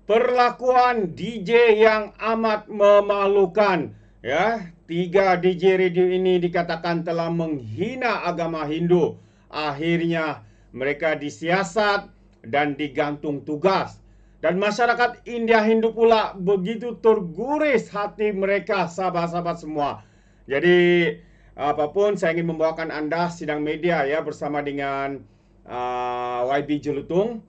perlakuan DJ yang amat memalukan. Ya, 3 DJ radio ini dikatakan telah menghina agama Hindu. Akhirnya mereka disiasat dan digantung tugas. Dan masyarakat India Hindu pula begitu terguris hati mereka, sahabat-sahabat semua. Jadi apapun, saya ingin membawakan Anda sidang media ya bersama dengan YB Jelutung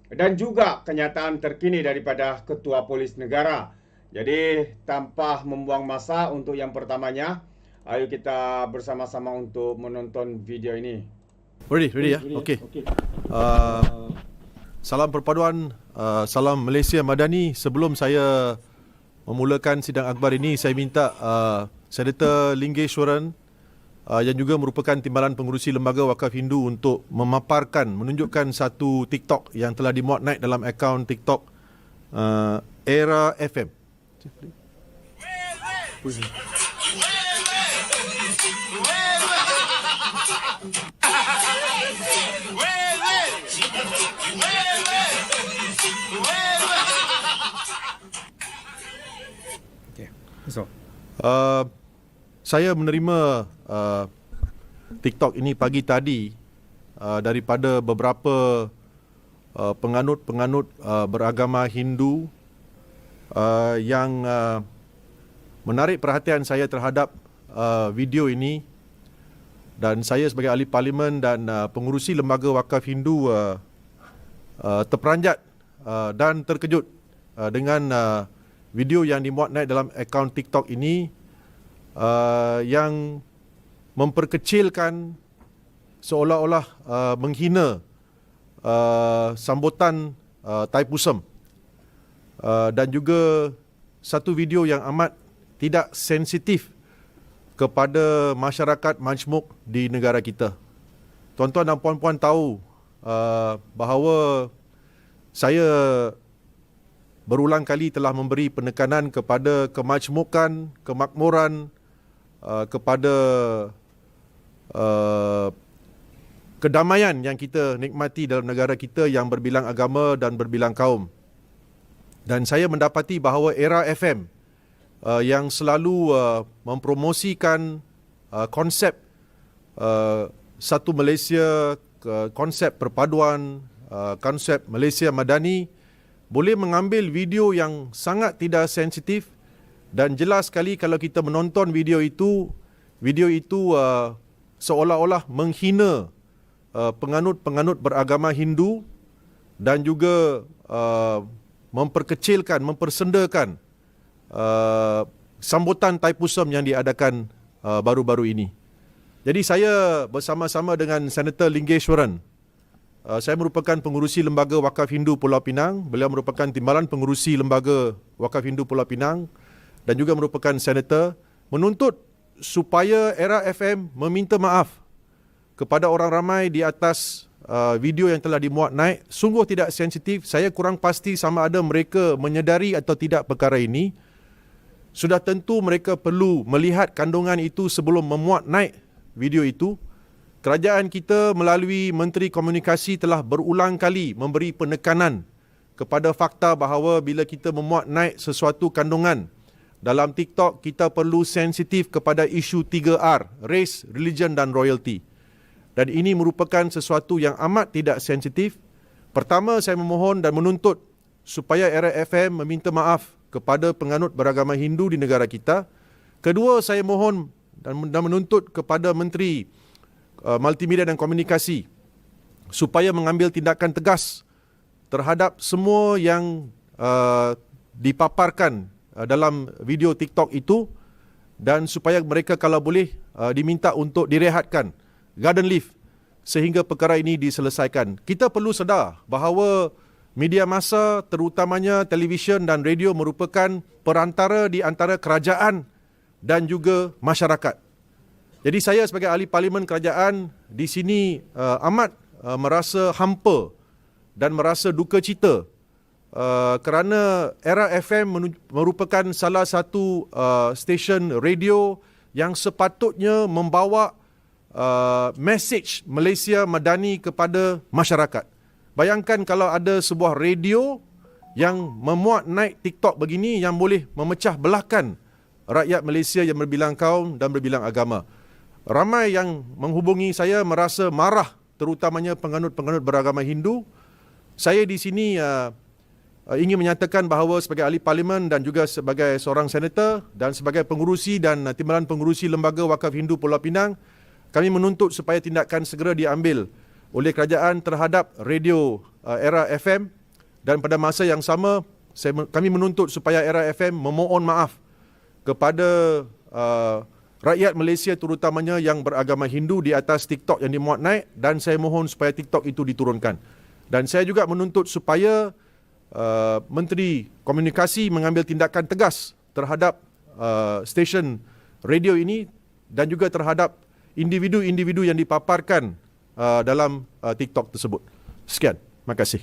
dan juga kenyataan terkini daripada Ketua Polis Negara. Jadi tanpa membuang masa, untuk yang pertamanya, ayo kita bersama-sama untuk menonton video ini. Ready ya? Okey. Salam perpaduan, salam Malaysia Madani. Sebelum saya memulakan sidang akhbar ini, saya minta Senator Lingeshwaran yang juga merupakan Timbalan Pengurusi Lembaga Wakaf Hindu untuk memaparkan, menunjukkan satu TikTok yang telah dimuat naik dalam akaun TikTok Era FM. Saya menerima TikTok ini pagi tadi daripada beberapa penganut-penganut beragama Hindu yang menarik perhatian saya terhadap video ini, dan saya sebagai ahli parlimen dan pengurusi Lembaga Wakaf Hindu terperanjat dan terkejut dengan video yang dimuat naik dalam akaun TikTok ini yang memperkecilkan, seolah-olah menghina sambutan Thaipusam, dan juga satu video yang amat tidak sensitif kepada masyarakat majmuk di negara kita. Tuan-tuan dan puan-puan tahu bahawa saya berulang kali telah memberi penekanan kepada kemajmukan, kemakmuran, kepada kedamaian yang kita nikmati dalam negara kita yang berbilang agama dan berbilang kaum. Dan saya mendapati bahawa Era FM yang selalu mempromosikan konsep satu Malaysia, konsep perpaduan, konsep Malaysia Madani, boleh mengambil video yang sangat tidak sensitif, dan jelas sekali kalau kita menonton video itu seolah-olah menghina penganut-penganut beragama Hindu dan juga memperkecilkan, mempersendakan sambutan Thaipusam yang diadakan baru-baru ini. Jadi saya bersama-sama dengan Senator Lingeshwaran, saya merupakan pengurusi Lembaga Wakaf Hindu Pulau Pinang, beliau merupakan Timbalan Pengurusi Lembaga Wakaf Hindu Pulau Pinang dan juga merupakan senator, menuntut supaya Era FM meminta maaf kepada orang ramai di atas video yang telah dimuat naik. Sungguh tidak sensitif. Saya kurang pasti sama ada mereka menyedari atau tidak perkara ini. Sudah tentu mereka perlu melihat kandungan itu sebelum memuat naik video itu. Kerajaan kita melalui Menteri Komunikasi telah berulang kali memberi penekanan kepada fakta bahawa bila kita memuat naik sesuatu kandungan dalam TikTok, kita perlu sensitif kepada isu 3R, race, religion dan royalty. Dan ini merupakan sesuatu yang amat tidak sensitif. Pertama, saya memohon dan menuntut supaya Era FM meminta maaf kepada penganut beragama Hindu di negara kita. Kedua, saya mohon dan menuntut kepada Menteri Multimedia dan Komunikasi supaya mengambil tindakan tegas terhadap semua yang dipaparkan dalam video TikTok itu, dan supaya mereka kalau boleh diminta untuk direhatkan, garden leave, sehingga perkara ini diselesaikan. Kita perlu sedar bahawa media massa, terutamanya televisyen dan radio, merupakan perantara di antara kerajaan dan juga masyarakat. Jadi saya sebagai ahli parlimen kerajaan di sini amat merasa hampa dan merasa duka cita kerana Era FM merupakan salah satu stesen radio yang sepatutnya membawa message Malaysia Madani kepada masyarakat. Bayangkan kalau ada sebuah radio yang memuat naik TikTok begini yang boleh memecah belahkan rakyat Malaysia yang berbilang kaum dan berbilang agama. Ramai yang menghubungi saya merasa marah, terutamanya penganut-penganut beragama Hindu. Saya di sini ingin menyatakan bahawa sebagai ahli parlimen dan juga sebagai seorang senator dan sebagai pengurusi dan timbalan pengurusi Lembaga Wakaf Hindu Pulau Pinang, kami menuntut supaya tindakan segera diambil oleh kerajaan terhadap radio Era FM, dan pada masa yang sama kami menuntut supaya Era FM memohon maaf kepada rakyat Malaysia terutamanya yang beragama Hindu di atas TikTok yang dimuat naik, dan saya mohon supaya TikTok itu diturunkan. Dan saya juga menuntut supaya Menteri Komunikasi mengambil tindakan tegas terhadap stesen radio ini dan juga terhadap individu-individu yang dipaparkan dalam TikTok tersebut. Sekian, terima kasih.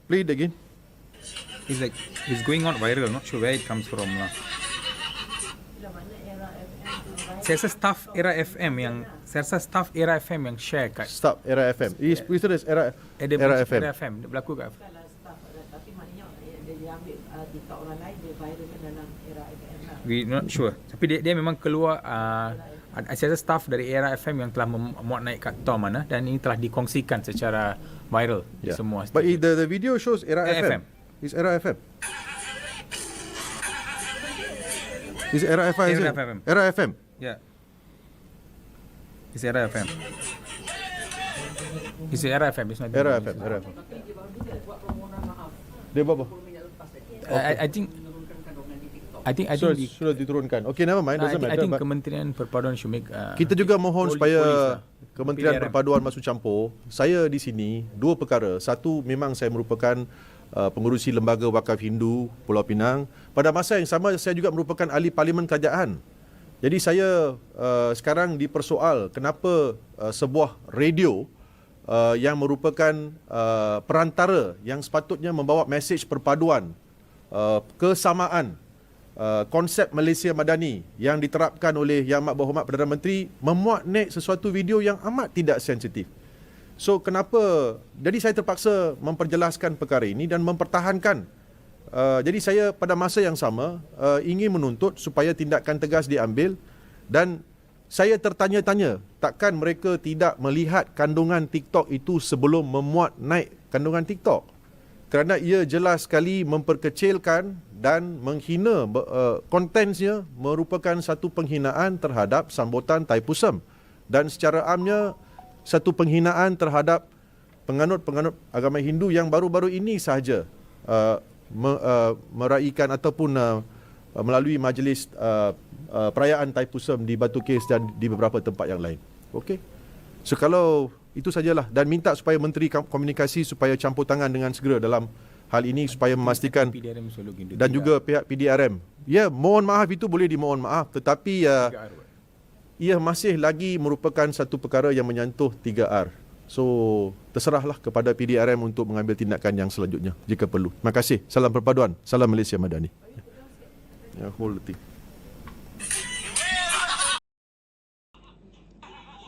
Play it again. It's going on viral. Not sure where it comes from lah. Saya rasa staff Era FM yang share kat. Stop Era FM. Is tulis Era FM. Era FM dia berlaku kat. Tapi maknanya dia ambil TikTok orang lain, dia viralkan dalam Era FM lah. We not sure. Tapi dia memang keluar saya rasa staff dari Era FM yang telah memuat naik kat Tom dan ini telah dikongsikan secara viral di semua. But the video shows Era FM. It's Era FM. Is Era FM? Era FM. Era FM. Yeah. It's Era FM. It's Era FM. It's not Era FM. Era FM. Dia buat apa? I think sudah diturunkan. Okay, never mind. Doesn't matter. I think Kementerian Perpaduan should make kita juga mohon supaya Kementerian PRM. Perpaduan masuk campur. Saya di sini dua perkara. Satu, memang saya merupakan pengurusi Lembaga Wakaf Hindu Pulau Pinang. Pada masa yang sama saya juga merupakan ahli parlimen kerajaan. Jadi saya sekarang dipersoal kenapa sebuah radio yang merupakan perantara yang sepatutnya membawa mesej perpaduan, kesamaan, konsep Malaysia Madani yang diterapkan oleh Yang Amat Berhormat Perdana Menteri memuat naik sesuatu video yang amat tidak sensitif. So kenapa? Jadi saya terpaksa memperjelaskan perkara ini dan mempertahankan. Jadi saya pada masa yang sama ingin menuntut supaya tindakan tegas diambil, dan saya tertanya-tanya takkan mereka tidak melihat kandungan TikTok itu sebelum memuat naik kandungan TikTok, kerana ia jelas sekali memperkecilkan dan menghina, kontennya merupakan satu penghinaan terhadap sambutan Thaipusam dan secara amnya satu penghinaan terhadap penganut-penganut agama Hindu yang baru-baru ini sahaja meraihkan ataupun melalui majlis perayaan Thaipusam di Batu Kes dan di beberapa tempat yang lain. Okey. So kalau itu sajalah, dan minta supaya Menteri Komunikasi supaya campur tangan dengan segera dalam hal ini supaya memastikan, PDRM dan juga pihak PDRM. Ya, mohon maaf itu boleh dimohon maaf, tetapi ia masih lagi merupakan satu perkara yang menyentuh 3R. So, terserahlah kepada PDRM untuk mengambil tindakan yang selanjutnya jika perlu. Terima kasih. Salam perpaduan. Salam Malaysia Madani. Ya, whole thing.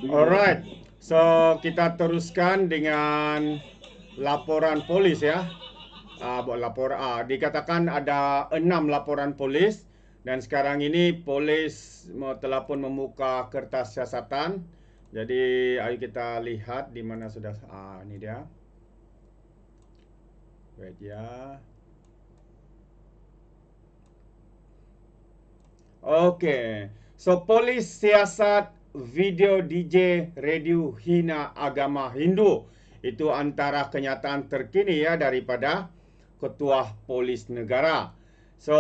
Alright. So, kita teruskan dengan laporan polis ya. Dikatakan ada 6 laporan polis, dan sekarang ini polis telah pun membuka kertas siasatan. Jadi ayo kita lihat di mana sudah ini dia. Wait ya. Okey. So polis siasat video DJ radio hina agama Hindu. Itu antara kenyataan terkini ya daripada Ketua Polis Negara. So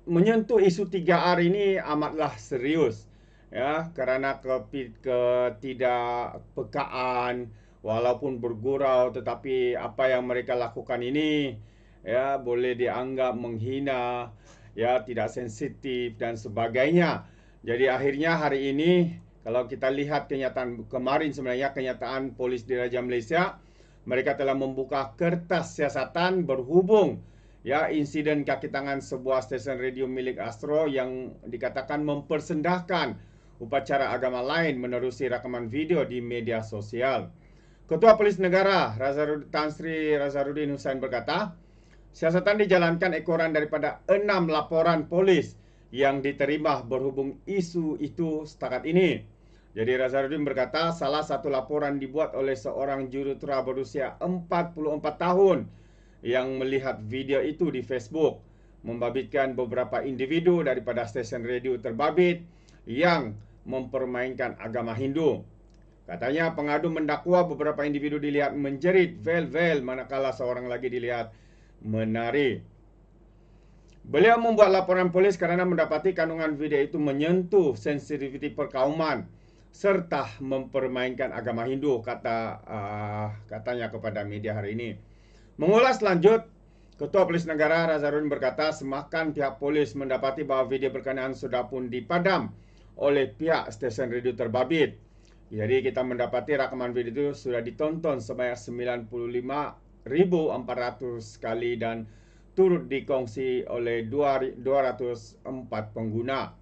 menyentuh isu 3R ini amatlah serius. Ya, kerana ketidakpekaan walaupun bergurau, tetapi apa yang mereka lakukan ini ya boleh dianggap menghina, ya tidak sensitif dan sebagainya. Jadi akhirnya hari ini kalau kita lihat kenyataan kemarin, sebenarnya kenyataan Polis Diraja Malaysia, mereka telah membuka kertas siasatan berhubung ya insiden kaki tangan sebuah stesen radio milik Astro yang dikatakan mempersendahkan upacara agama lain menerusi rakaman video di media sosial. Ketua Polis Negara Tan Sri Razarudin Hussain berkata, siasatan dijalankan ekoran daripada 6 laporan polis yang diterima berhubung isu itu setakat ini. Jadi Razarudin berkata salah satu laporan dibuat oleh seorang jurutera berusia 44 tahun yang melihat video itu di Facebook, membabitkan beberapa individu daripada stesen radio terbabit yang mempermainkan agama Hindu. Katanya pengadu mendakwa beberapa individu dilihat menjerit vel-vel manakala seorang lagi dilihat menari. Beliau membuat laporan polis kerana mendapati kandungan video itu menyentuh sensitiviti perkauman serta mempermainkan agama Hindu, katanya kepada media hari ini. Mengulas lanjut, Ketua Polis Negara Razarudin berkata semakan pihak polis mendapati bahawa video berkenaan sudah pun dipadam oleh pihak stesen radio terbabit. Jadi kita mendapati rakaman video itu sudah ditonton sebanyak 95.400 kali dan turut dikongsi oleh 204 pengguna.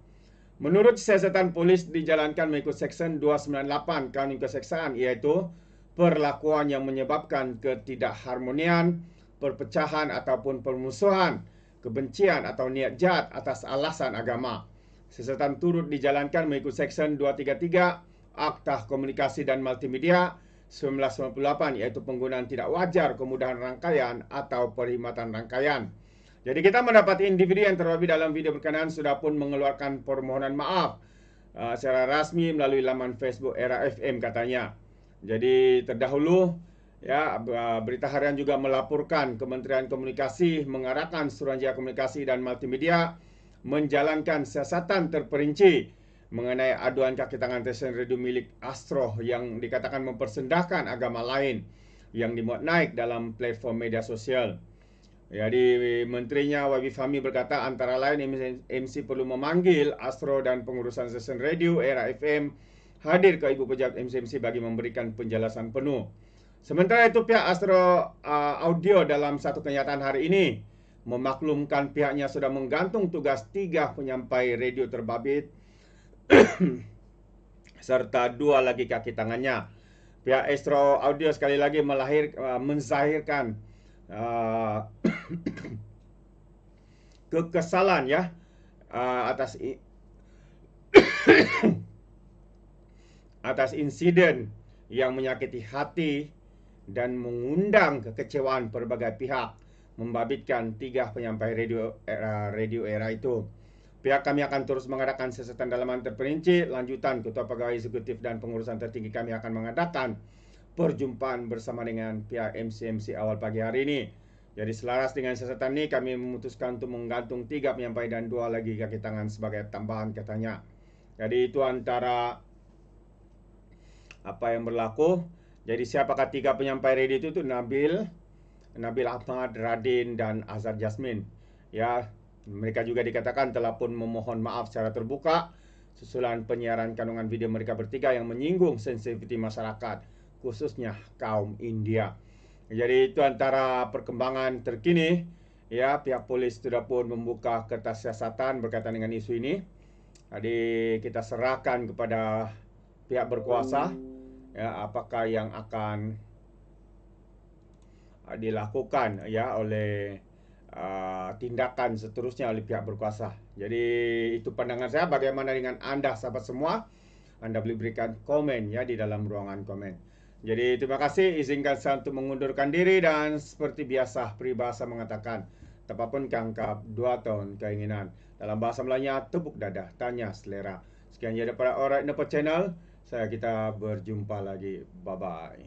Menurut siasatan polis dijalankan mengikut Seksyen 298 Kanun Keseksaan, iaitu perlakuan yang menyebabkan ketidakharmonian, perpecahan ataupun permusuhan, kebencian atau niat jahat atas alasan agama. Siasatan turut dijalankan mengikut Seksyen 233 Akta Komunikasi dan Multimedia 1998, iaitu penggunaan tidak wajar kemudahan rangkaian atau perkhidmatan rangkaian. Jadi kita mendapati individu yang terbabit dalam video berkenaan sudah pun mengeluarkan permohonan maaf secara rasmi melalui laman Facebook Era FM, katanya. Jadi terdahulu ya, Berita Harian juga melaporkan Kementerian Komunikasi mengarahkan Suruhanjaya Komunikasi dan Multimedia menjalankan siasatan terperinci mengenai aduan kaki tangan stesen radio milik Astro yang dikatakan mempersendahkan agama lain yang dimuat naik dalam platform media sosial. Jadi menterinya Wabi Fahmi berkata antara lain MC perlu memanggil Astro dan pengurusan stesen radio Era FM hadir ke Ibu Pejabat MC bagi memberikan penjelasan penuh. Sementara itu pihak Astro Audio dalam satu kenyataan hari ini memaklumkan pihaknya sudah menggantung tugas 3 penyampai radio terbabit serta 2 lagi kaki tangannya. Pihak Astro Audio sekali lagi menzahirkan kekesalan ya atas insiden yang menyakiti hati dan mengundang kekecewaan berbagai pihak, membabitkan 3 penyampai radio era itu. Pihak kami akan terus mengadakan siasatan dalaman terperinci. Lanjutan, Ketua Pegawai Eksekutif dan Pengurusan Tertinggi kami akan mengadakan perjumpaan bersama dengan pihak MC awal pagi hari ini. Jadi selaras dengan siasatan ini, kami memutuskan untuk menggantung 3 penyampai dan 2 lagi kaki tangan sebagai tambahan, katanya. Jadi itu antara apa yang berlaku. Jadi siapakah 3 penyampai radio itu? Nabil Ahmad, Radin dan Azhar Jasmin. Ya, mereka juga dikatakan telah pun memohon maaf secara terbuka susulan penyiaran kandungan video mereka bertiga yang menyinggung sensitiviti masyarakat, khususnya kaum India. Jadi itu antara perkembangan terkini. Ya, pihak polis sudah pun membuka kertas siasatan berkaitan dengan isu ini. Jadi kita serahkan kepada pihak berkuasa ya, apakah yang akan dilakukan ya oleh tindakan seterusnya oleh pihak berkuasa. Jadi itu pandangan saya. Bagaimana dengan Anda sahabat semua? Anda boleh berikan komen ya di dalam ruangan komen. Jadi terima kasih. Izinkan saya untuk mengundurkan diri dan seperti biasa peribahasa mengatakan tepapun kangkap 2 tahun keinginan. Dalam bahasa Melayunya tepuk dada tanya selera. Sekian jadi daripada Alright Nepal Channel. Kita berjumpa lagi. Bye bye.